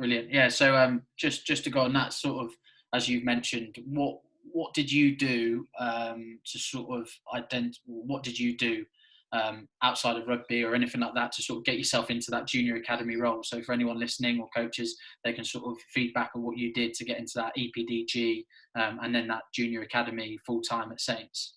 Brilliant. Yeah. So just to go on that sort of, as you've mentioned, what did you do to sort of what did you do outside of rugby or anything like that to sort of get yourself into that junior academy role? So for anyone listening or coaches, they can sort of feedback on what you did to get into that EPDG and then that junior academy full time at Saints.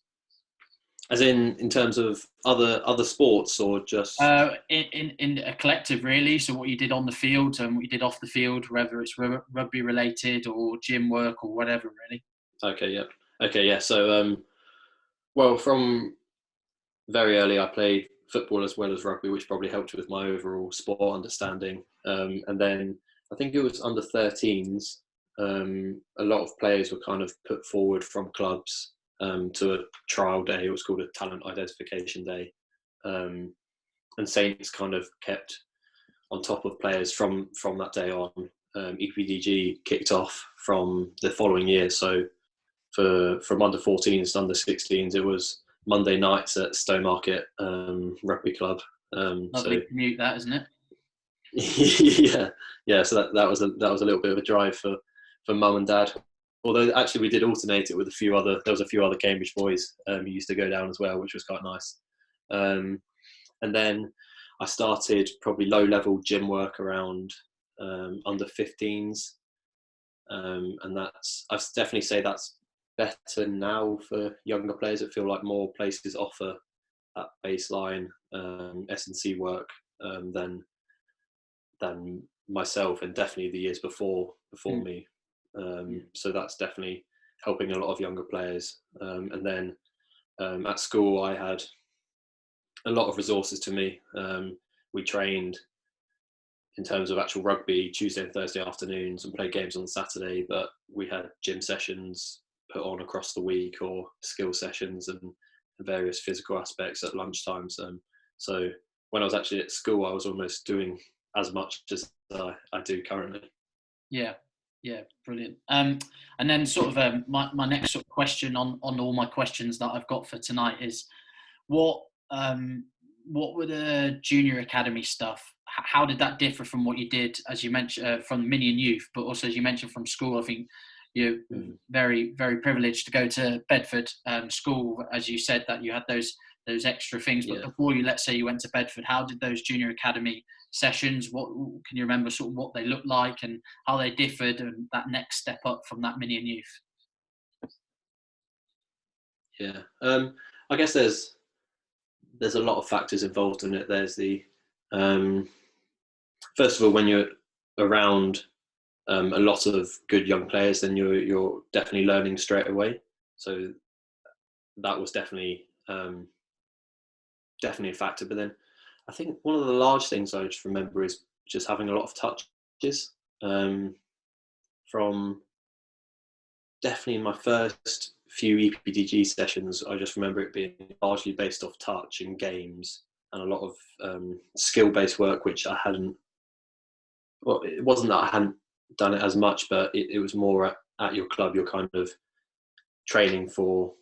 As in terms of other sports, or just in a collective, really. So what you did on the field and what you did off the field, whether it's rugby related or gym work or whatever, really. Okay, yeah. So, well, from very early, I played football as well as rugby, which probably helped with my overall sport understanding. And then I think it was under 13s. A lot of players were kind of put forward from clubs to a trial day. It was called a talent identification day. And Saints kind of kept on top of players from that day on. EPDG kicked off from the following year. So from under 14s to under 16s, it was Monday nights at Stowmarket Rugby Club. Lovely commute, that, isn't it? yeah. So that was a little bit of a drive for mum and dad. Although actually we did alternate it with there was a few other Cambridge boys who used to go down as well, which was quite nice. And then I started probably low-level gym work around under 15s, and I definitely say that's better now for younger players. I feel like more places offer that baseline S&C work than myself, and definitely the years before me. So that's definitely helping a lot of younger players. And then at school, I had a lot of resources to me. We trained in terms of actual rugby Tuesday and Thursday afternoons and played games on Saturday, but we had gym sessions put on across the week, or skill sessions and various physical aspects at lunchtimes. So when I was actually at school, I was almost doing as much as I do currently. Yeah, brilliant. And then sort of my next sort of question on all my questions that I've got for tonight is, what were the junior academy stuff? How did that differ from what you did, as you mentioned, from mini and youth, but also as you mentioned from school? I think you're very, very privileged to go to Bedford school, as you said, that you had those extra things. But before let's say you went to Bedford, how did those junior academy sessions, what can you remember sort of what they looked like and how they differed, and that next step up from that mini and youth? I guess there's a lot of factors involved in it. There's the first of all, when you're around a lot of good young players, then you're definitely learning straight away. So that was definitely a factor. But then I think one of the large things I just remember is just having a lot of touches. From definitely in my first few EPDG sessions, I just remember it being largely based off touch and games, and a lot of skill-based work, which I hadn't. Well, it wasn't that I hadn't done it as much, but it was more at your club. You're kind of training for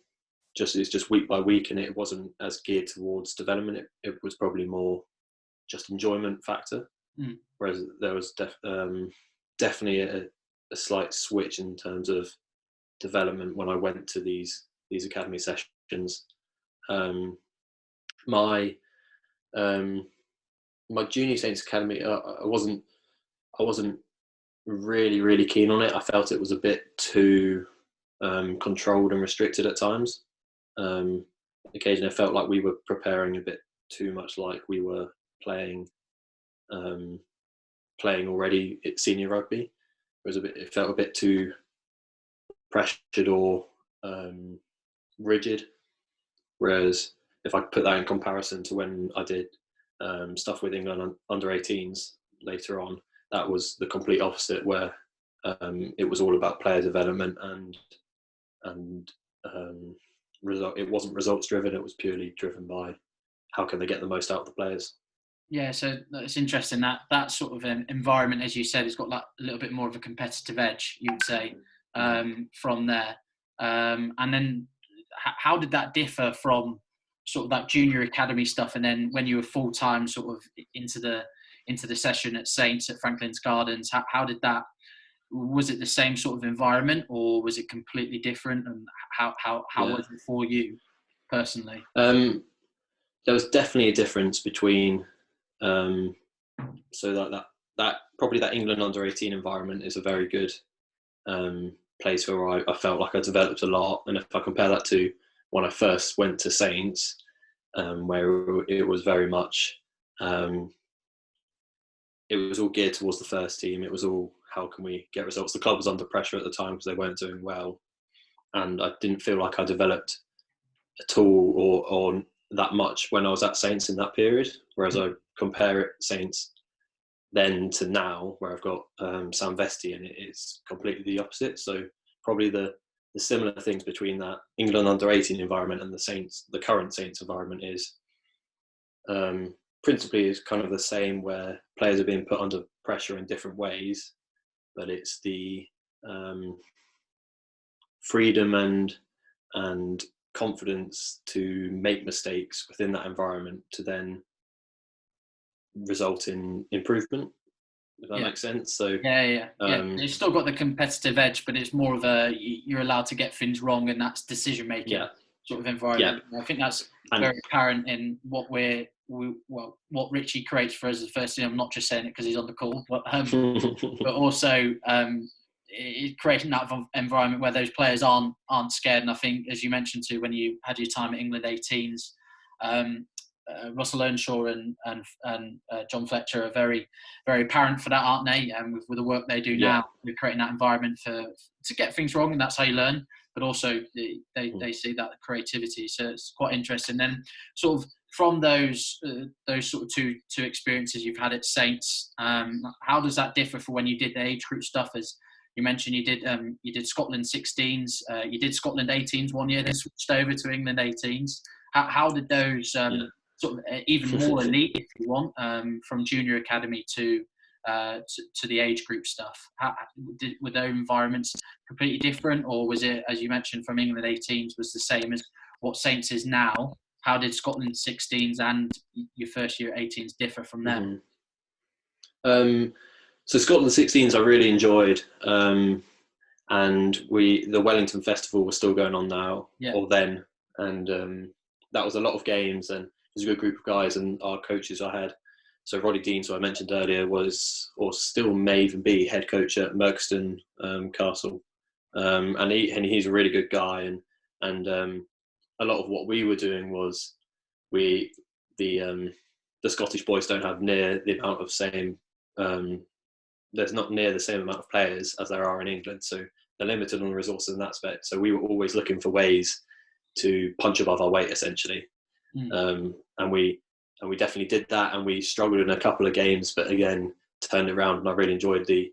it's just week by week, and it wasn't as geared towards development. It was probably more just enjoyment factor. Whereas there was definitely a slight switch in terms of development when I went to these academy sessions. My junior Saints academy, I wasn't really keen on it. I felt it was a bit too controlled and restricted at times. Occasionally I felt like we were preparing a bit too much like we were playing already at senior rugby. It felt a bit too pressured or rigid. Whereas if I put that in comparison to when I did stuff with England under 18s later on, that was the complete opposite, where it was all about player development and result. It wasn't results driven. It was purely driven by how can they get the most out of the players. Yeah, so it's interesting that sort of environment, as you said, has got like a little bit more of a competitive edge, you would say, from there. And then how did that differ from sort of that junior academy stuff, and then when you were full time sort of into the into the session at Saints at Franklin's Gardens. How did that? Was it the same sort of environment, or was it completely different? And how was it for you personally? There was definitely a difference between so that probably that England under-18 environment is a very good place where I felt like I developed a lot. And if I compare that to when I first went to Saints, where it was very much it was all geared towards the first team. It was all, how can we get results? The club was under pressure at the time because they weren't doing well, and I didn't feel like I developed at all or that much when I was at Saints in that period. Whereas I compare it Saints then to now, where I've got Sam Vesty, and it's completely the opposite. So probably the similar things between that England under-18 environment and the current Saints environment is principally is kind of the same, where players are being put under pressure in different ways, but it's the freedom and confidence to make mistakes within that environment to then result in improvement, if that makes sense. So you've still got the competitive edge, but it's more of you're allowed to get things wrong, and that's decision making sort of environment. I think that's very apparent in what what Richie creates for us as the first team. I'm not just saying it because he's on the call, but but also creating that environment where those players aren't scared. And I think, as you mentioned too, when you had your time at England 18s, Russell Earnshaw and John Fletcher are very, very apparent for that, aren't they? And with the work they do now, they're creating that environment to get things wrong, and that's how you learn. But also they see that creativity, so it's quite interesting. Then, sort of from those sort of two experiences you've had at Saints, how does that differ for when you did the age group stuff? As you mentioned, you did Scotland 16s, you did Scotland 18s one year, then switched over to England 18s. How did those sort of even more elite, if you want, from junior academy to the age group stuff? Were those environments completely different, or was it, as you mentioned, from England 18s was the same as what Saints is now? How did Scotland 16s and your first year 18s differ from them? So Scotland 16s I really enjoyed, and the Wellington Festival was still going on now or then, and that was a lot of games, and it was a good group of guys. And our coaches I had, so Roddy Deans, who I mentioned earlier, still may even be head coach at Merkston Castle, and he's a really good guy. And a lot of what we were doing was the Scottish boys don't have near the amount of same. There's not near the same amount of players as there are in England, so they're limited on resources in that aspect. So we were always looking for ways to punch above our weight, essentially, and we definitely did that, and we struggled in a couple of games, but again turned it around. And I really enjoyed the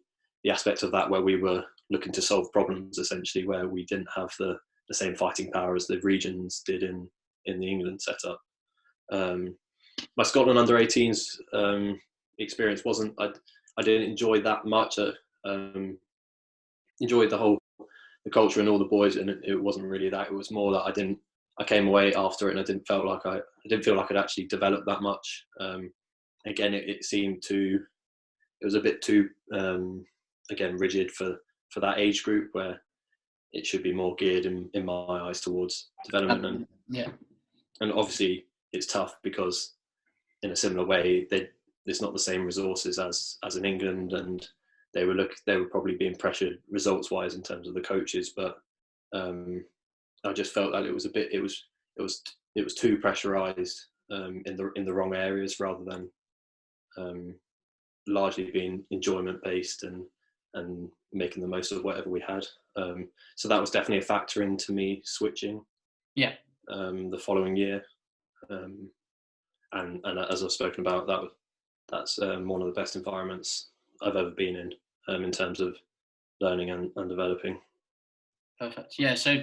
aspect of that, where we were looking to solve problems, essentially, where we didn't have the same fighting power as the regions did in the England setup. My Scotland under 18s experience wasn't. I didn't enjoy that much. Enjoyed the culture and all the boys, and it wasn't really that. It was more that I came away after it, and I didn't feel like I'd actually developed that much. Again, it seemed it was a bit too again rigid for that age group, where it should be more geared in my eyes towards development. And obviously it's tough because in a similar way there's not the same resources as in England, and they were probably being pressured results wise in terms of the coaches, but I just felt that it was too pressurized in the wrong areas, rather than largely being enjoyment based and making the most of whatever we had. So that was definitely a factor into me switching the following year, and as I've spoken about, that's one of the best environments I've ever been in terms of learning and developing. Perfect. Yeah, so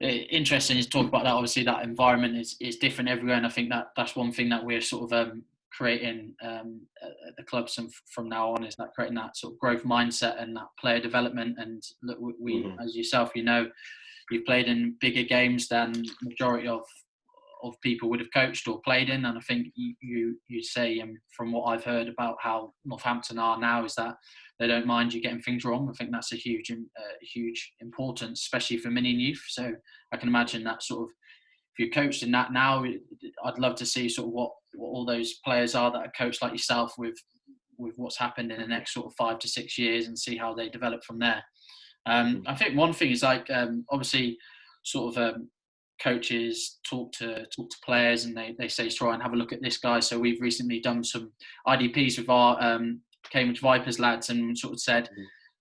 interesting to talk about that. Obviously that environment is different everywhere, and I think that's one thing that we're sort of creating at the clubs from now on, is that creating that sort of growth mindset and that player development. And look, we as yourself, you've played in bigger games than majority of of people would have coached or played in. And I think you say, from what I've heard about how Northampton are now, is that they don't mind you getting things wrong. I think that's a huge importance, especially for mini youth. So I can imagine that sort of, if you're coached in that now, I'd love to see sort of what all those players are that are coached like yourself with what's happened in the next sort of 5 to 6 years, and see how they develop from there. I think one thing is like, obviously sort of coaches talk to players, and they say try and have a look at this guy. So we've recently done some IDPs with our Cambridge Vipers lads, and sort of said,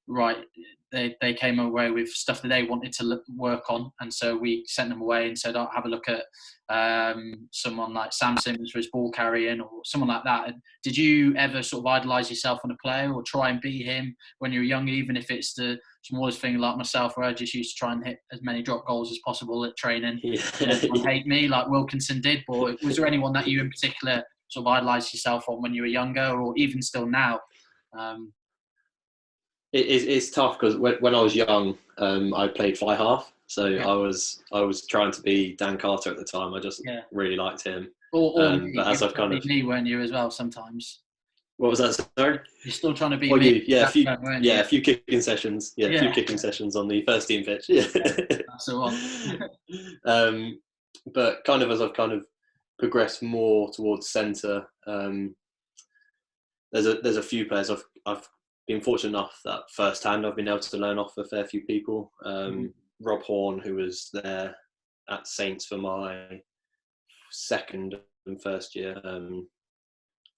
right, they came away with stuff that they wanted to work on, and so we sent them away and said, have a look at someone like Sam Simmons for his ball carrying, or someone like that. And did you ever sort of idolise yourself on a player, or try and be him when you were young, even if it's the smallest thing, like myself, where I just used to try and hit as many drop goals as possible at training? Hate me like Wilkinson did, but was there anyone that you in particular sort of idolised yourself on when you were younger, or even still now? It's tough because when I was young, I played fly half, so I was trying to be Dan Carter at the time. I just really liked him. But as I've kind of me, weren't you as well sometimes? What was that? Sorry, you're still trying to be me. A few kicking sessions. A few kicking sessions on the first team pitch. That's the one. But kind of as I've kind of progressed more towards centre, there's a few players I've been fortunate enough that firsthand I've been able to learn off a fair few people. Rob Horn, who was there at Saints for my second and first year,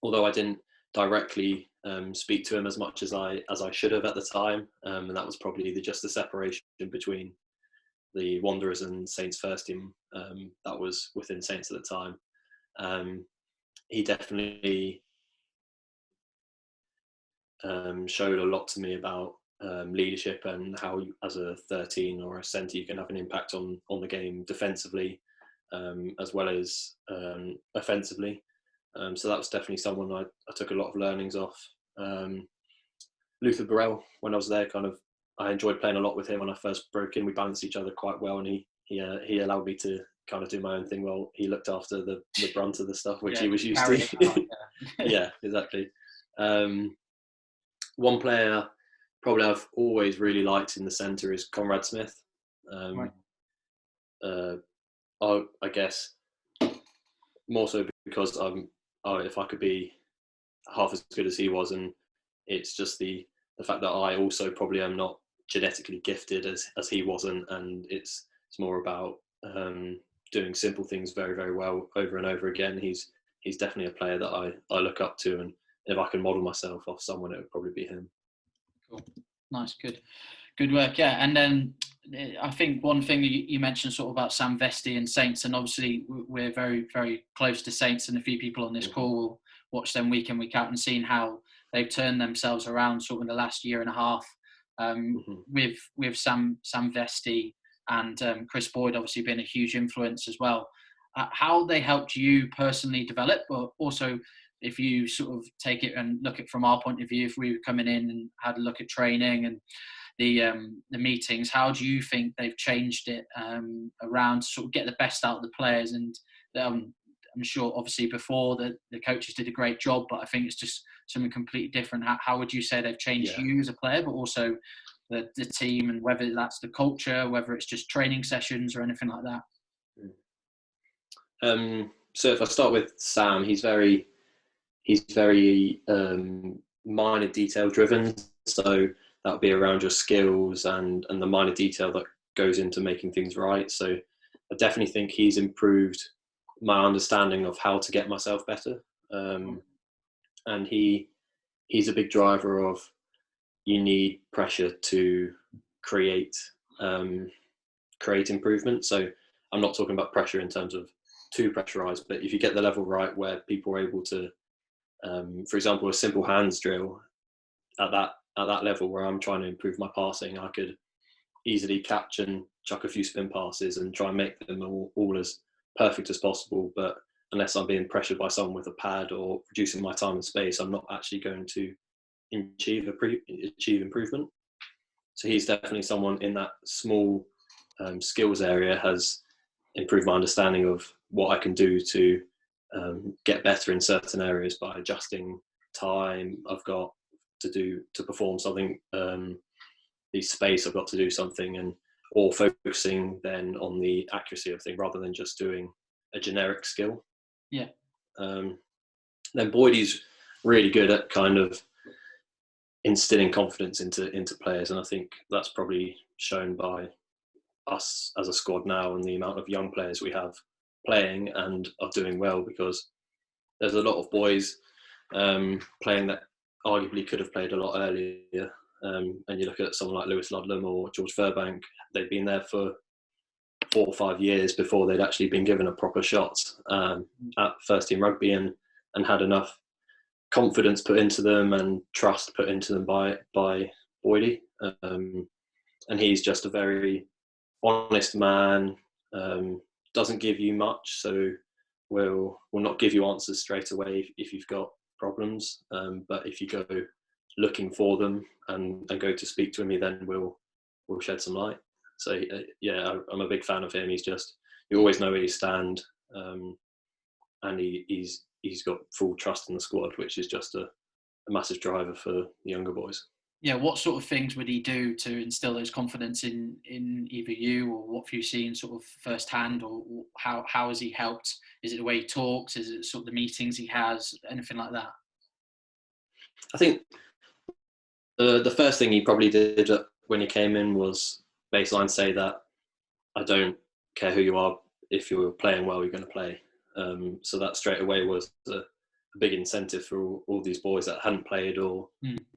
although I didn't directly speak to him as much as I should have at the time, and that was probably just the separation between the Wanderers and Saints first team that was within Saints at the time. He definitely showed a lot to me about leadership, and how you, as a 13 or a centre, you can have an impact on the game defensively as well as offensively. So that was definitely someone I took a lot of learnings off. Luther Burrell, when I was there, I enjoyed playing a lot with him when I first broke in. We balanced each other quite well, and he allowed me to kind of do my own thing while he looked after the brunt of the stuff, which he was used to. Yeah, exactly. One player probably I've always really liked in the centre is Conrad Smith. I guess more so because if I could be half as good as he was, and it's just the fact that I also probably am not genetically gifted as he wasn't, and it's more about doing simple things very, very well over and over again. He's definitely a player that I look up to, and if I can model myself off someone, it would probably be him. Cool. Nice. Good work. Yeah. And then I think one thing you mentioned sort of about Sam Vesty and Saints, and obviously we're very, very close to Saints, and a few people on this call will watch them week in, week out, and seen how they've turned themselves around sort of in the last year and a half, with Sam Vesty and Chris Boyd obviously being a huge influence as well. How they helped you personally develop, but also if you sort of take it and look at it from our point of view, if we were coming in and had a look at training and the meetings, how do you think they've changed it around to sort of get the best out of the players? And I'm sure obviously before the coaches did a great job, but I think it's just something completely different. How would you say they've changed you as a player, but also the team, and whether that's the culture, whether it's just training sessions or anything like that? So if I start with Sam, he's very minor detail driven. So that would be around your skills and the minor detail that goes into making things right. So I definitely think he's improved my understanding of how to get myself better. And he's a big driver of, you need pressure to create improvement. So I'm not talking about pressure in terms of too pressurized, but if you get the level right where people are able to, for example, a simple hands drill at that level where I'm trying to improve my passing, I could easily catch and chuck a few spin passes and try and make them all as perfect as possible. But unless I'm being pressured by someone with a pad or reducing my time and space, I'm not actually going to achieve improvement. So he's definitely someone in that small skills area has improved my understanding of what I can do to get better in certain areas by adjusting time I've got to perform something, the space I've got to do something, and or focusing then on the accuracy of thing rather than just doing a generic skill. Yeah. Then Boydie's really good at kind of instilling confidence into players, and I think that's probably shown by us as a squad now and the amount of young players we have playing and are doing well, because there's a lot of boys playing that arguably could have played a lot earlier. And you look at someone like Lewis Ludlam or George Furbank, they've been there for 4 or 5 years before they'd actually been given a proper shot at first team rugby, and had enough confidence put into them and trust put into them by Boydie. And he's just a very honest man, doesn't give you much, so will not give you answers straight away if you've got problems, but if you go looking for them and go to speak to him, he then will shed some light. So yeah, I'm a big fan of him. He's just, you always know where you stand, and he's got full trust in the squad, which is just a massive driver for the younger boys. Yeah, what sort of things would he do to instill those confidence in either you, or what have you seen sort of firsthand, or how has he helped? Is it the way he talks? Is it sort of the meetings he has? Anything like that? I think the first thing he probably did when he came in was baseline say that I don't care who you are, if you're playing well, you're going to play. So that straight away was a big incentive for all these boys that hadn't played or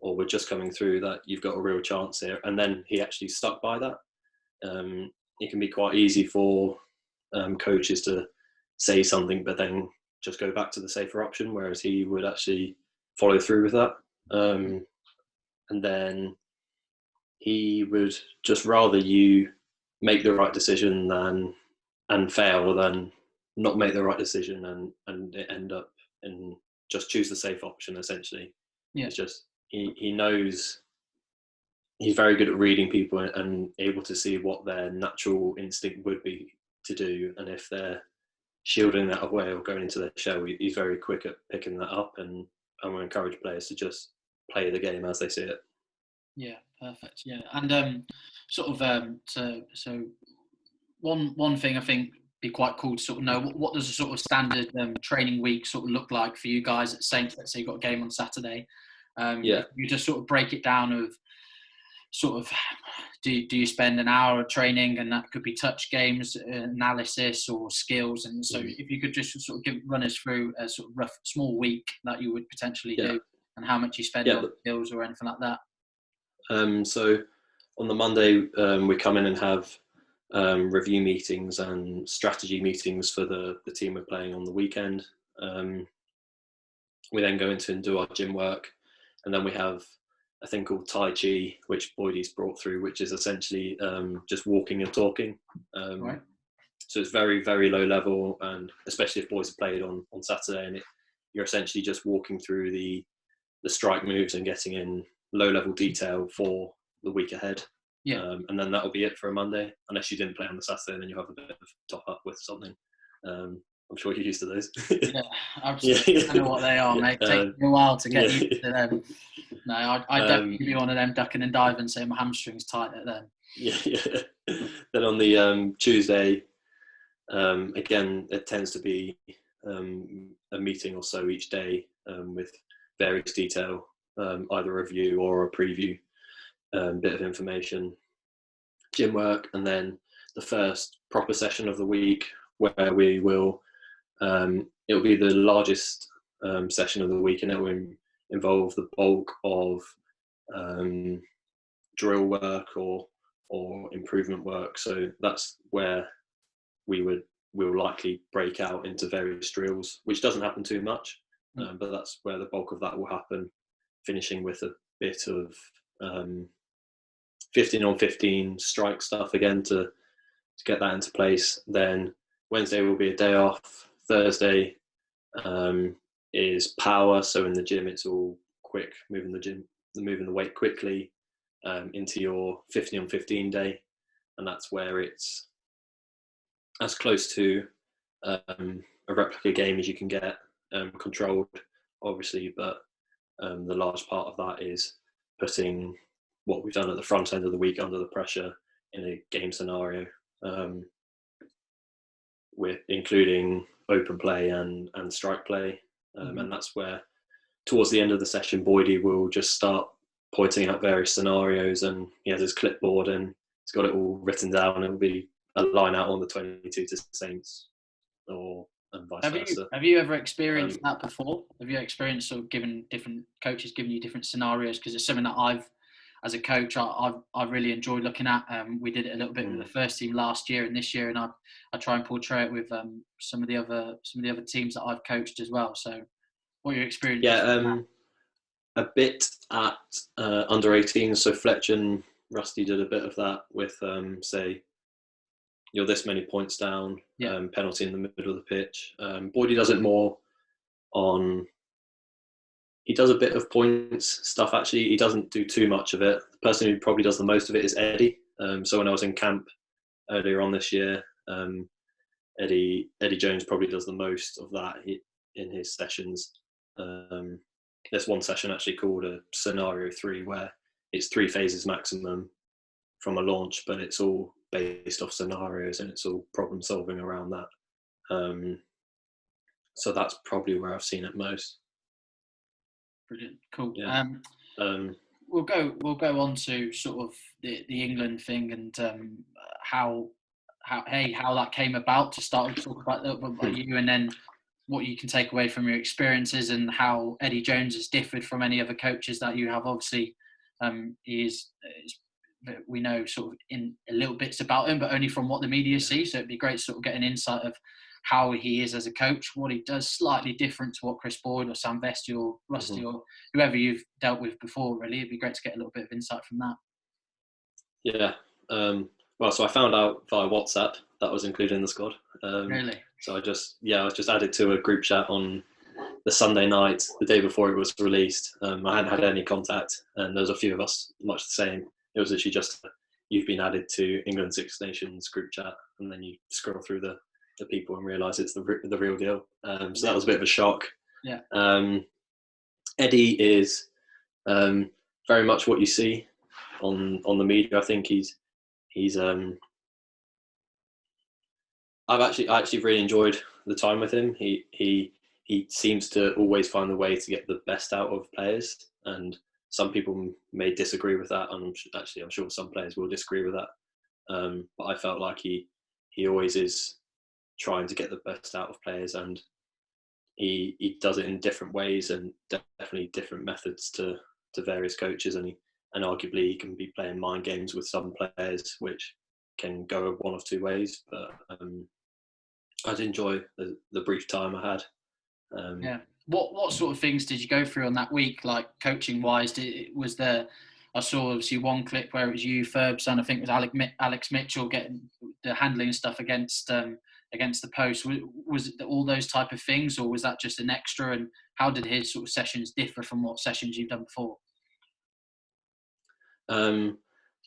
were just coming through, that you've got a real chance here. And then he actually stuck by that. It can be quite easy for coaches to say something but then just go back to the safer option, whereas he would actually follow through with that. And then he would just rather you make the right decision and fail than not make the right decision and end up and just choose the safe option, essentially. Yeah. It's just he knows, he's very good at reading people and able to see what their natural instinct would be to do, and if they're shielding that away or going into their shell, he's very quick at picking that up, and will encourage players to just play the game as they see it. Yeah, perfect. Yeah, and so one thing I think be quite cool to sort of know, what does a sort of standard training week sort of look like for you guys at Saints? Let's say you've got a game on Saturday. You just sort of break it down of sort of, do you spend an hour of training, and that could be touch games, analysis, or skills? And so if you could just sort of run us through a sort of rough small week that you would potentially do, and how much you spend on skills or anything like that. So on the Monday, we come in and have review meetings and strategy meetings for the team we're playing on the weekend. We then go into and do our gym work, and then we have a thing called Tai Chi, which Boydie's brought through, which is essentially just walking and talking. Right. So it's very, very low level, and especially if boys have played on Saturday, and you're essentially just walking through the strike moves and getting in low level detail for the week ahead. Yeah. And then that'll be it for a Monday, unless you didn't play on the Saturday, then you have a bit of top up with something. I'm sure you're used to those. Yeah, absolutely. I know what they are, mate. It takes me a while to get used to them. No, I'd definitely be one of them ducking and diving, saying my hamstring's tight at them. Yeah. Then on the Tuesday, again, it tends to be a meeting or so each day with various detail, either a review or a preview, bit of information, gym work, and then the first proper session of the week, where we will, it will be the largest session of the week, and it will involve the bulk of drill work or improvement work. So that's where we'll likely break out into various drills, which doesn't happen too much, but that's where the bulk of that will happen, finishing with a bit of 15 on 15 strike stuff again to get that into place. Then Wednesday will be a day off. Thursday is power, so in the gym it's all quick, moving the weight quickly into your 15 on 15 day, and that's where it's as close to a replica game as you can get, controlled, obviously, but the large part of that is putting what we've done at the front end of the week under the pressure in a game scenario, with including open play and strike play. And that's where, towards the end of the session, Boydie will just start pointing out various scenarios, and he has his clipboard and he's got it all written down, and it'll be a line out on the 22 to Saints, and vice versa. Have you ever experienced that before? Have you experienced sort of giving different coaches giving you different scenarios? Because it's something that I've, as a coach, I've really enjoyed looking at. We did it a little bit with the first team last year and this year, and I try and portray it with some of the other teams that I've coached as well. So, what are your experiences? Yeah, a bit at under 18. So Fletch and Rusty did a bit of that with say, you're this many points down, penalty in the middle of the pitch. Boydie does it more on. He does a bit of points stuff, actually. He doesn't do too much of it. The person who probably does the most of it is Eddie. So when I was in camp earlier on this year, Eddie Jones probably does the most of that in his sessions. There's one session actually called a Scenario 3, where it's 3 phases maximum from a launch, but it's all based off scenarios and it's all problem solving around that. So that's probably where I've seen it most. Brilliant, cool. Yeah. We'll go on to sort of the England thing and how that came about, to start to talk about a little bit about you, and then what you can take away from your experiences and how Eddie Jones has differed from any other coaches that you have. Obviously, we know sort of in a little bits about him, but only from what the media see. So it'd be great to sort of get an insight of how he is as a coach, what he does slightly different to what Chris Boyd or Sam Vesty or Rusty or whoever you've dealt with before. Really, it'd be great to get a little bit of insight from that. Yeah. Well, so I found out via WhatsApp that was included in the squad. Really? So I was just added to a group chat on the Sunday night, the day before it was released. I hadn't had any contact, and there was a few of us much the same. It was actually just, you've been added to England Six Nations group chat, and then you scroll through the people and realise it's the real deal. So that was a bit of a shock. Yeah. Eddie is very much what you see on the media. I think he's I actually really enjoyed the time with him. He seems to always find a way to get the best out of players, and some people may disagree with that, and I'm sure some players will disagree with that. But I felt like he always is trying to get the best out of players, and he does it in different ways and definitely different methods to various coaches, and arguably he can be playing mind games with some players, which can go one of two ways. But I'd enjoy the brief time I had. Yeah. What sort of things did you go through on that week, like coaching wise? Was there? I saw obviously one clip where it was you, Ferbs, and I think it was Alex Mitchell getting the handling stuff against the post. Was it all those type of things, or was that just an extra? And how did his sort of sessions differ from what sessions you've done before?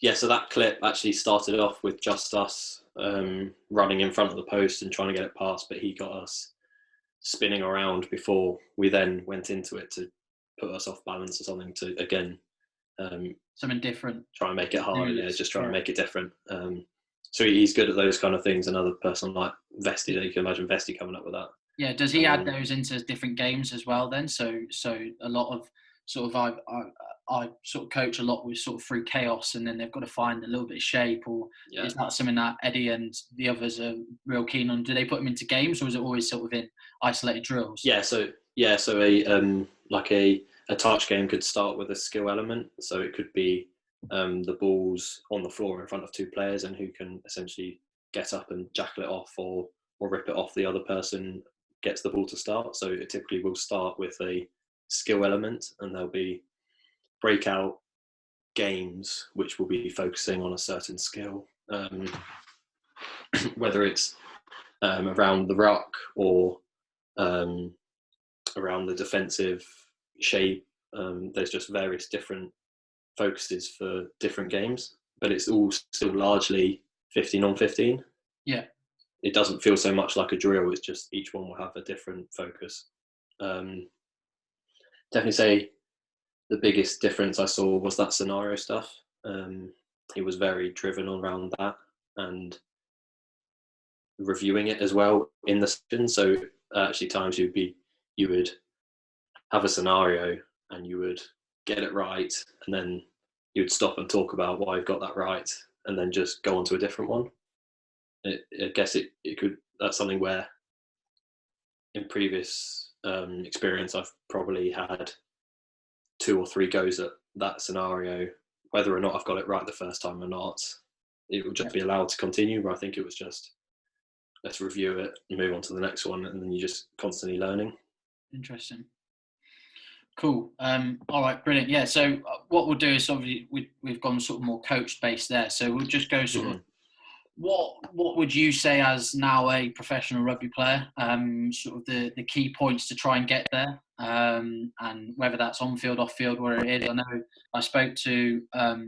Yeah, so that clip actually started off with just us running in front of the post and trying to get it past, but he got us spinning around before we then went into it to put us off balance or something, to again something different, try and make it harder. Just try and make it different. So he's good at those kind of things. Another person like Vesty, you can imagine Vesty coming up with that. Yeah, does he add those into different games as well then? So a lot of sort of I sort of coach a lot with sort of through chaos, and then they've got to find a little bit of shape, or is that something that Eddie and the others are real keen on? Do they put them into games, or is it always sort of in isolated drills? So a touch game could start with a skill element. So it could be the ball's on the floor in front of two players, and who can essentially get up and jackal it off or rip it off the other person gets the ball to start. So it typically will start with a skill element, and there'll be breakout games which will be focusing on a certain skill, whether it's around the ruck or around the defensive shape. There's just various different focuses for different games, but it's all still largely 15 on 15. Yeah. it doesn't feel so much like a drill. It's just each one will have a different focus. Definitely say the biggest difference I saw was that scenario stuff. He was very driven around that and reviewing it as well in the session. So actually times you would have a scenario and you would get it right, and then you would stop and talk about why you've got that right, and then just go on to a different one. I guess it could, that's something where in previous experience I've probably had 2 or 3 goes at that scenario, whether or not I've got it right the first time or not. It would just be allowed to continue, but I think it was just, let's review it and move on to the next one, and then you're just constantly learning. Interesting. Cool. All right, brilliant. Yeah, so what we'll do is, obviously we've gone sort of more coach based there, so we'll just go sort of, what would you say as now a professional rugby player, sort of the key points to try and get there, and whether that's on field, off field, where it is. I know I spoke to a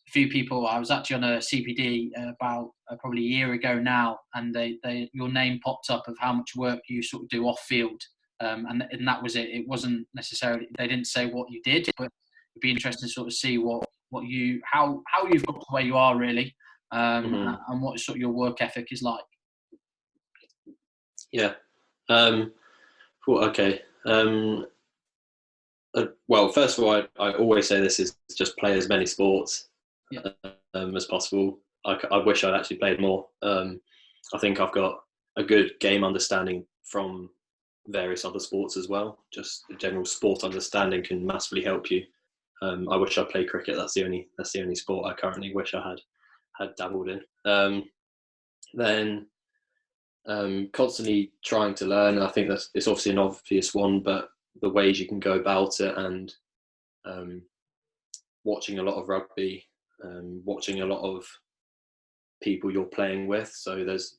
few people. I was actually on a CPD about probably a year ago now, and your name popped up of how much work you sort of do off field, and that was it. It wasn't necessarily, they didn't say what you did, but it'd be interesting to sort of see how you've got to where you are really. And what sort of your work ethic is like. Yeah. Okay. Well, first of all, I always say this is just play as many sports as possible. I wish I'd actually played more. I think I've got a good game understanding from various other sports as well. Just general sport understanding can massively help you. I wish I played cricket. That's the only sport I currently wish I had dabbled in. Then constantly trying to learn. I think it's obviously an obvious one, but the ways you can go about it, and watching a lot of rugby, watching a lot of people you're playing with. So there's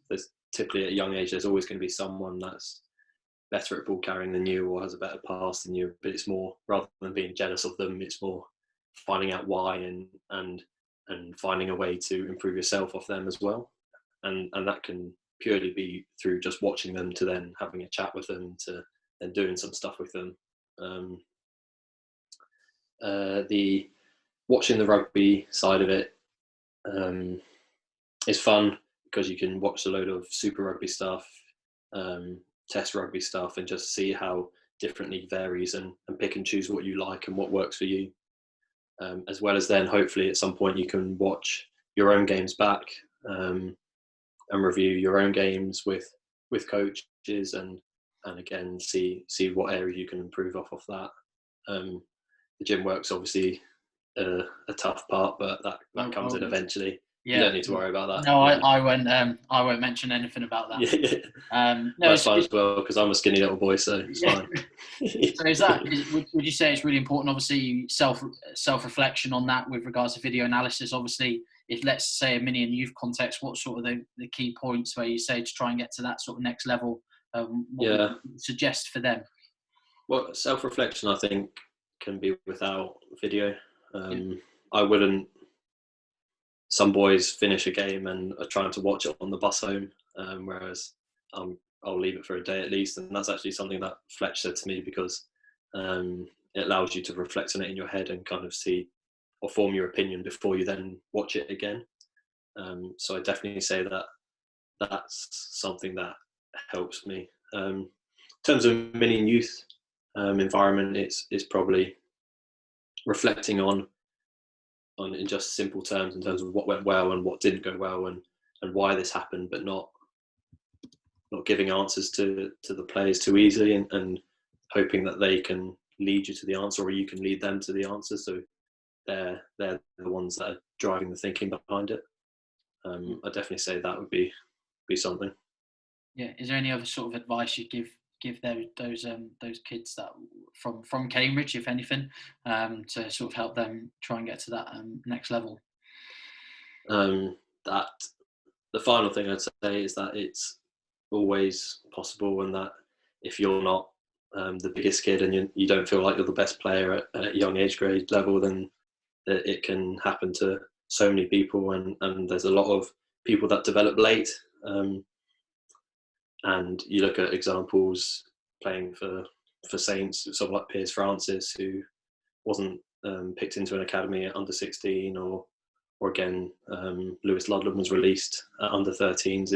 typically at a young age, there's always going to be someone that's better at ball carrying than you or has a better pass than you. But it's more, rather than being jealous of them, it's more finding out why and finding a way to improve yourself off them as well. And that can purely be through just watching them, to then having a chat with them, to then doing some stuff with them. The watching the rugby side of it is fun, because you can watch a load of Super Rugby stuff, Test Rugby stuff, and just see how differently varies, and pick and choose what you like and what works for you. As well as then hopefully at some point you can watch your own games back, and review your own games with coaches, and again see what area you can improve off of that. The gym work's obviously a tough part, but that comes in eventually. Yeah. You don't need to worry about that. No, I won't mention anything about that. Yeah. No, that's fine as well, because I'm a skinny little boy, so it's fine. So would you say it's really important, obviously, self-reflection on that with regards to video analysis? Obviously, if let's say a mini and youth context, what sort of the key points where you say to try and get to that sort of next level, what would you suggest for them? Well, self-reflection, I think, can be without video. I wouldn't. Some boys finish a game and are trying to watch it on the bus home, whereas I'll leave it for a day at least. And that's actually something that Fletch said to me, because it allows you to reflect on it in your head and kind of see or form your opinion before you then watch it again. So I definitely say that that's something that helps me. In terms of mini and youth environment, it's probably reflecting on in just simple terms, in terms of what went well and what didn't go well, and why this happened, but not giving answers to the players too easily, and hoping that they can lead you to the answer, or you can lead them to the answer. So they're the ones that are driving the thinking behind it. I definitely say that would be something. Yeah. Is there any other sort of advice you'd give those kids that from Cambridge, if anything, to sort of help them try and get to that next level? That the final thing I'd say is that it's always possible, and that if you're not the biggest kid and you don't feel like you're the best player at a young age grade level, then it can happen to so many people, and there's a lot of people that develop late. And you look at examples playing for Saints, someone like Piers Francis, who wasn't picked into an academy at under 16, or again, Lewis Ludlam was released at under 13s.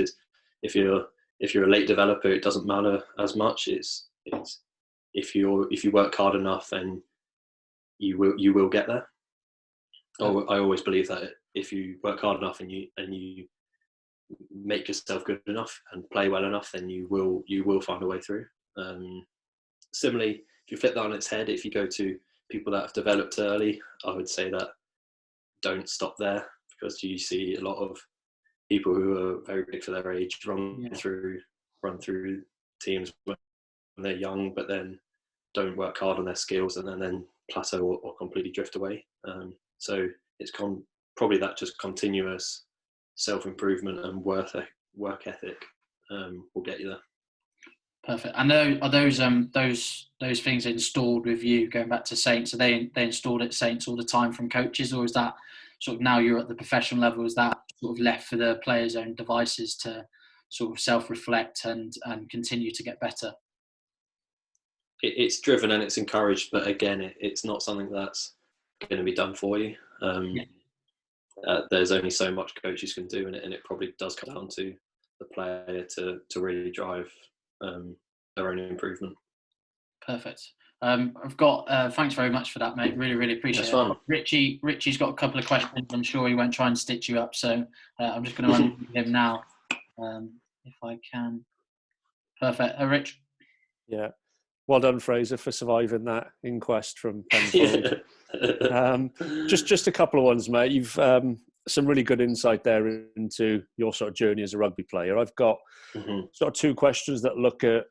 If you're a late developer, it doesn't matter as much. It's if you work hard enough, then you will get there. I always believe that if you work hard enough and you make yourself good enough and play well enough, then you will find a way through. Similarly, if you flip that on its head, if you go to people that have developed early, I would say that don't stop there, because you see a lot of people who are very big for their age run through teams when they're young, but then don't work hard on their skills and then plateau or completely drift away. So it's probably that just continuous self-improvement and work ethic will get you there. Perfect. And are those things installed with you going back to Saints? Are they installed at Saints all the time from coaches, or is that sort of now you're at the professional level, is that sort of left for the players' own devices to sort of self-reflect and continue to get better? It's driven and it's encouraged, but again, it's not something that's going to be done for you. There's only so much coaches can do, and it probably does come down to the player to really drive their own improvement. Perfect. I've got thanks very much for that, mate. Really appreciate it. Richie's got a couple of questions. I'm sure he won't try and stitch you up, so I'm just going to run him now, if I can. Perfect. Rich. Yeah. Well done, Fraser, for surviving that inquest from Penfold. Just a couple of ones, mate. You've some really good insight there into your sort of journey as a rugby player. I've got sort of two questions that look at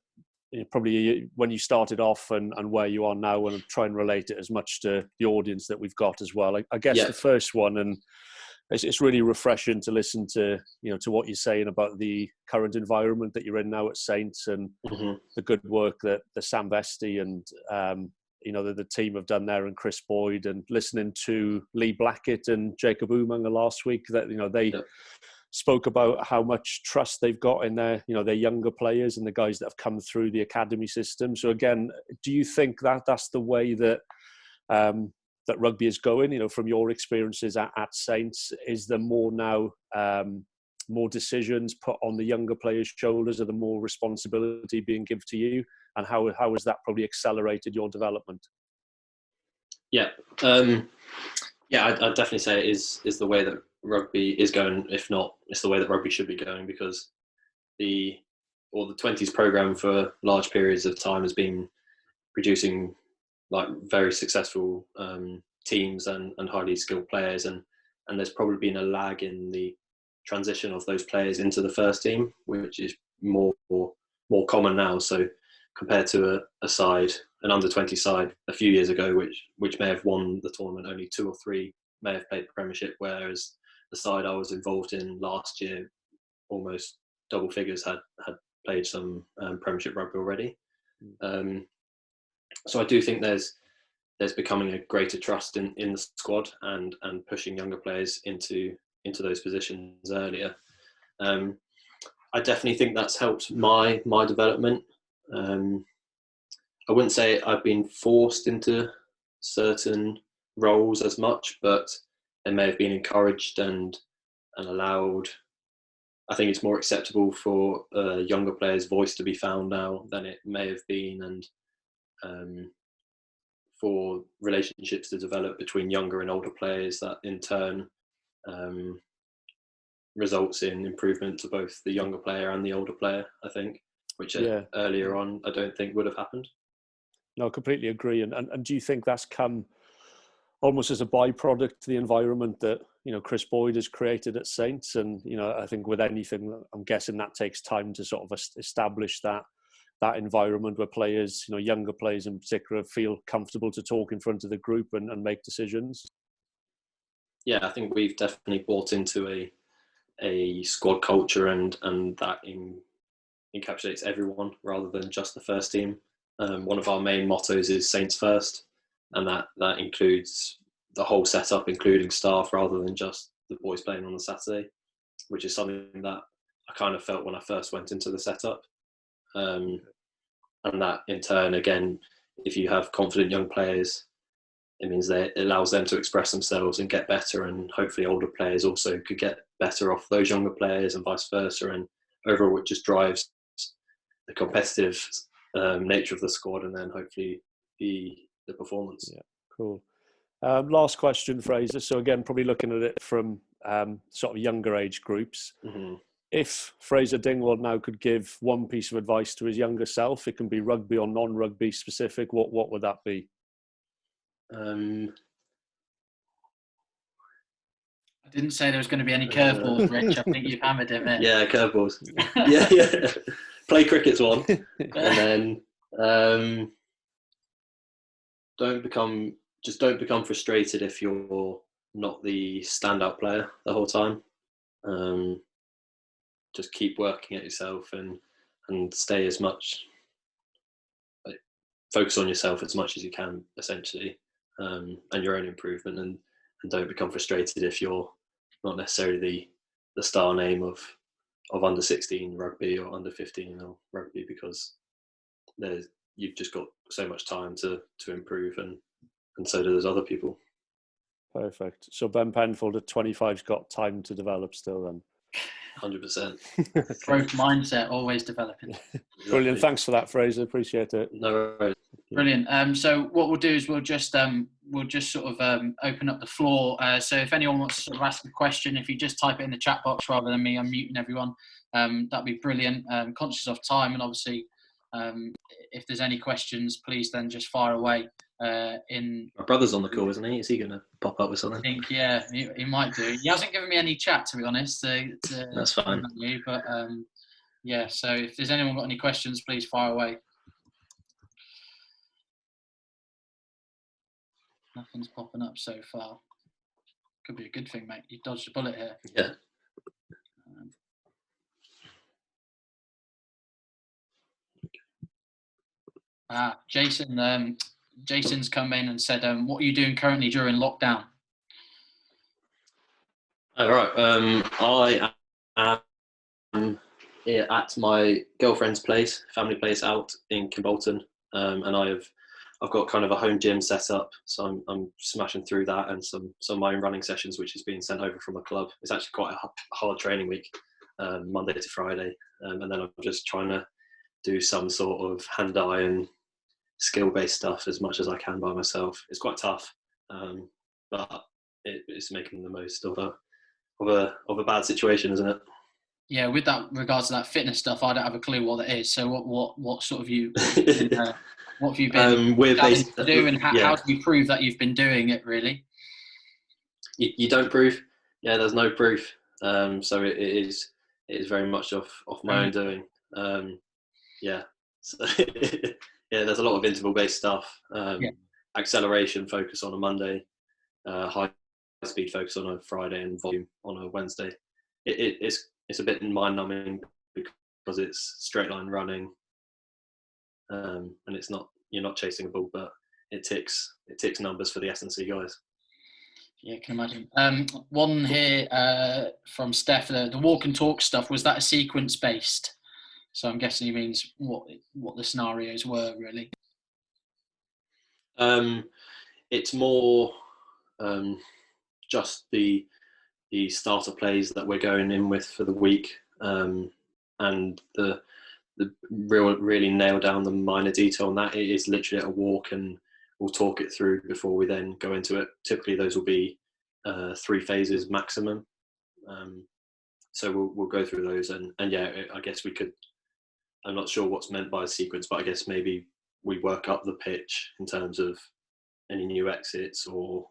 probably when you started off and where you are now, and try and relate it as much to the audience that we've got as well. I guess the first one, and it's really refreshing to listen to, to what you're saying about the current environment that you're in now at Saints, and the good work that the Sam Vesty and the team have done there, and Chris Boyd, and listening to Lee Blackett and Jacob Umaga last week, that they spoke about how much trust they've got in their younger players and the guys that have come through the academy system. So again, do you think that that's the way that that rugby is going? From your experiences at Saints, is there more now, more decisions put on the younger players' shoulders? Are there more responsibility being given to you? And how has that probably accelerated your development? I'd definitely say it is the way that rugby is going. If not, it's the way that rugby should be going, because the 20s program for large periods of time has been producing like very successful teams and highly skilled players, and there's probably been a lag in the transition of those players into the first team, which is more common now. So compared to an under-20 side a few years ago, which may have won the tournament, only 2 or 3 may have played the Premiership, whereas the side I was involved in last year, almost double figures, had played some Premiership rugby already. So I do think there's becoming a greater trust in the squad and pushing younger players into those positions earlier. I definitely think that's helped my development. I wouldn't say I've been forced into certain roles as much, but they may have been encouraged and allowed. I think it's more acceptable for a younger player's voice to be found now than it may have been, and for relationships to develop between younger and older players, that in turn results in improvement to both the younger player and the older player, I think, which earlier on I don't think would have happened. No, I completely agree. And do you think that's come almost as a byproduct to the environment that Chris Boyd has created at Saints? And I think with anything, I'm guessing that takes time to sort of establish that environment where players, younger players in particular, feel comfortable to talk in front of the group and make decisions. Yeah, I think we've definitely bought into a squad culture, and that encapsulates everyone rather than just the first team. One of our main mottos is Saints First, and that includes the whole setup, including staff, rather than just the boys playing on the Saturday, which is something that I kind of felt when I first went into the setup. And that in turn, again, if you have confident young players, it means that it allows them to express themselves and get better, and hopefully older players also could get better off those younger players and vice versa. And overall, it just drives the competitive nature of the squad, and then hopefully the performance. Yeah, cool. Last question, Fraser. So again, probably looking at it from sort of younger age groups. Mm-hmm. If Fraser Dingwall now could give one piece of advice to his younger self, it can be rugby or non-rugby specific, what would that be? I didn't say there was going to be any curveballs, Rich. I think you've hammered him in. Yeah, curveballs. yeah. Play cricket's one. And then don't become frustrated if you're not the standout player the whole time. Just keep working at yourself and stay as much, focus on yourself as much as you can, essentially, and your own improvement, and don't become frustrated if you're not necessarily the star name of under 16 rugby or under 15 or rugby, because you've just got so much time to improve, and so do those other people. Perfect. So Ben Penfold at 25's got time to develop still then. 100%. Growth mindset, always developing. Brilliant. Thanks for that, Fraser. Appreciate it. No worries. Brilliant. So what we'll do is we'll just sort of open up the floor. So if anyone wants to sort of ask a question, if you just type it in the chat box rather than me unmuting everyone, that'd be brilliant. Conscious of time, and obviously, if there's any questions, please then just fire away. My brother's on the call, isn't he? Is he going to pop up with something? I think, yeah, he might do. He hasn't given me any chat, to be honest. That's fine. But yeah, so if there's anyone got any questions, please fire away. Nothing's popping up so far. Could be a good thing, mate. You dodged a bullet here. Yeah. Jason's come in and said, what are you doing currently during lockdown? All right. I am at my girlfriend's place, family place out in Kimbolton, and I've got kind of a home gym set up, so I'm smashing through that, and some of my own running sessions, which is being sent over from a club. It's actually quite a hard training week, Monday to Friday, and then I'm just trying to do some sort of hand-eye and skill-based stuff as much as I can by myself. It's quite tough, but it's making the most of a bad situation, isn't it? Yeah, with that regards to that fitness stuff, I don't have a clue what it is. So what sort of what have you been to do, and how do you prove that you've been doing it? Really, you don't prove. Yeah, there's no proof. So it is very much off my own doing. Yeah. So yeah, there's a lot of interval-based stuff. Acceleration focus on a Monday, high speed focus on a Friday, and volume on a Wednesday. It's a bit mind-numbing because it's straight line running, and you're not chasing a ball, but it ticks numbers for the S&C guys. Yeah, I can imagine. One here from Steph, the walk and talk stuff, was that a sequence based? So I'm guessing he means what the scenarios were, really. It's more just the starter plays that we're going in with for the week, and the really nail down the minor detail on that. It is literally a walk, and we'll talk it through before we then go into it. Typically those will be 3 phases maximum, so we'll go through those, and yeah, I guess we could, I'm not sure what's meant by a sequence, but I guess maybe we work up the pitch in terms of any new exits or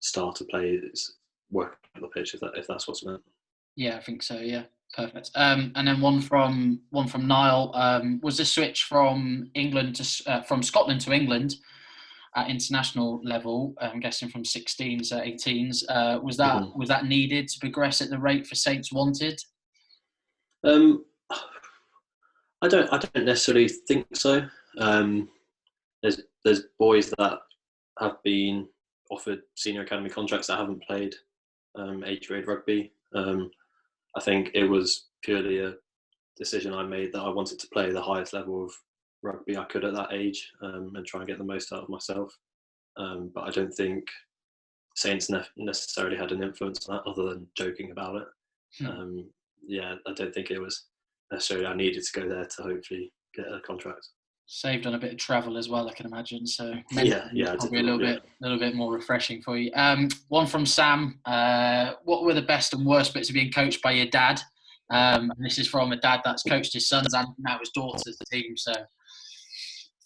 starter plays, work up the pitch, if that's what's meant. Yeah, I think so. Yeah, perfect. And then one from Niall. Was the switch from from Scotland to England at international level? I'm guessing from 16s to 18s. Was that needed to progress at the rate for Saints wanted? I don't necessarily think so. There's boys that have been offered senior academy contracts that haven't played age grade rugby. I think it was purely decision I made that I wanted to play the highest level of rugby I could at that age, and try and get the most out of myself. But I don't think Saints necessarily had an influence on that, other than joking about it. I don't think it was necessarily I needed to go there to hopefully get a contract. Saved on a bit of travel as well, I can imagine. So probably a little bit more refreshing for you. One from Sam. What were the best and worst bits of being coached by your dad? And this is from a dad that's coached his sons and now his daughter's team. So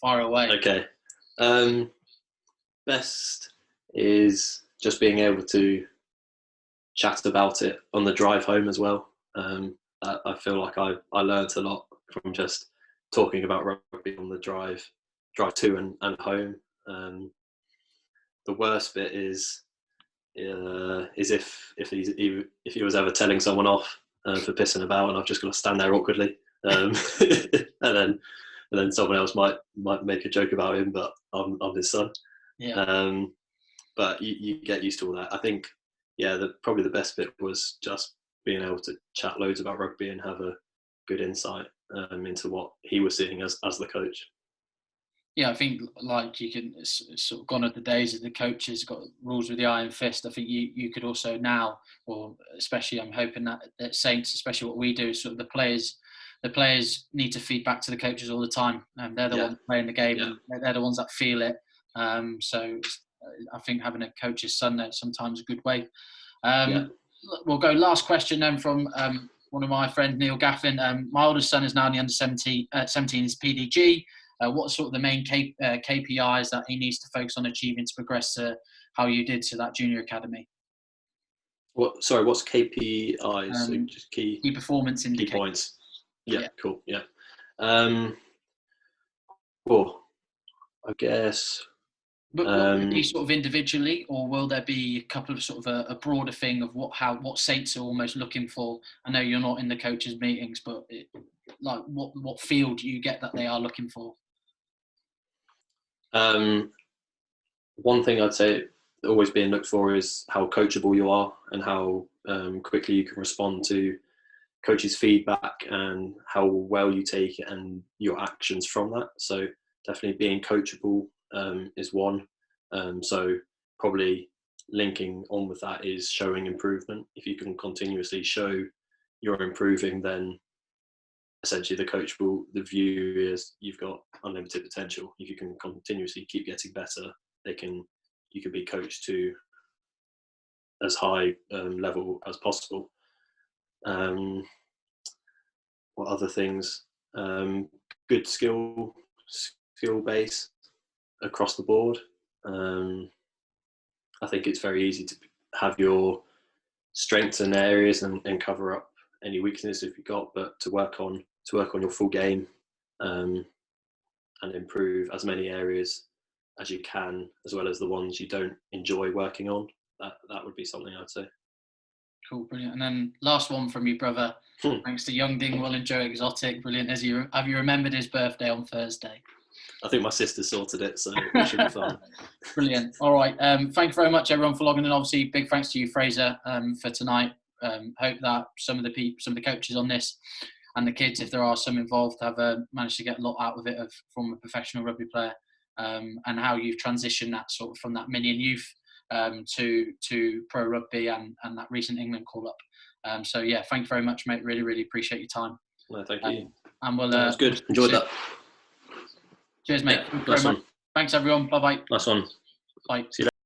far away. Okay. Best is just being able to chat about it on the drive home as well. I feel like I learned a lot from just talking about rugby on the drive to and home. The worst bit is if he was ever telling someone off for pissing about, and I've just got to stand there awkwardly, and then someone else might make a joke about him, but I'm his son. Yeah. But you get used to all that. I think, probably the best bit was just being able to chat loads about rugby and have a good insight into what he was seeing as the coach. Yeah, I think like you can, it's sort of gone are the days of the coaches got rules with the iron fist. I think you could also now, or especially I'm hoping that Saints, especially what we do, is sort of the players need to feed back to the coaches all the time. They're the ones playing the game, and they're the ones that feel it. So I think having a coach's son there is sometimes a good way. We'll go last question then from one of my friends, Neil Gaffin. My oldest son is now in the under 17 is PDG. What sort of the main KPIs that he needs to focus on achieving to progress to how you did to that junior academy? What's KPIs? So just key performance indicators. Key points. Yeah, cool. Yeah. Well, I guess. But will it be sort of individually, or will there be a couple of sort of a broader thing of what Saints are almost looking for? I know you're not in the coaches' meetings, but what feel do you get that they are looking for? One thing I'd say always being looked for is how coachable you are and how quickly you can respond to coaches' feedback and how well you take it and your actions from that. So definitely being coachable is one. So probably linking on with that is showing improvement. If you can continuously show you're improving, then essentially the view is you've got unlimited potential. If you can continuously keep getting better, you can be coached to as high level as possible. What other things? Good skill base across the board. I think it's very easy to have your strengths and areas and cover up any weakness if you've got, but to work on your full game and improve as many areas as you can, as well as the ones you don't enjoy working on. That would be something I'd say. Cool, brilliant. And then last one from you, brother. Thanks to young Dingwall and Joe Exotic. Brilliant. Have you remembered his birthday on Thursday? I think my sister sorted it, so it should be fun. Brilliant. All right. Thank you very much, everyone, for logging in. Obviously, big thanks to you, Fraser, for tonight. Hope that some of the coaches on this and the kids, if there are some involved, have managed to get a lot out of it from a professional rugby player, and how you've transitioned that sort of from that minion youth to pro rugby and that recent England call up. So yeah, thank you very much, mate. Really, really appreciate your time. No, thank you. And we'll. That's good. Enjoyed that. Cheers, mate. Yeah, nice one. Thanks, everyone. Bye-bye. Nice one. Bye. See you later.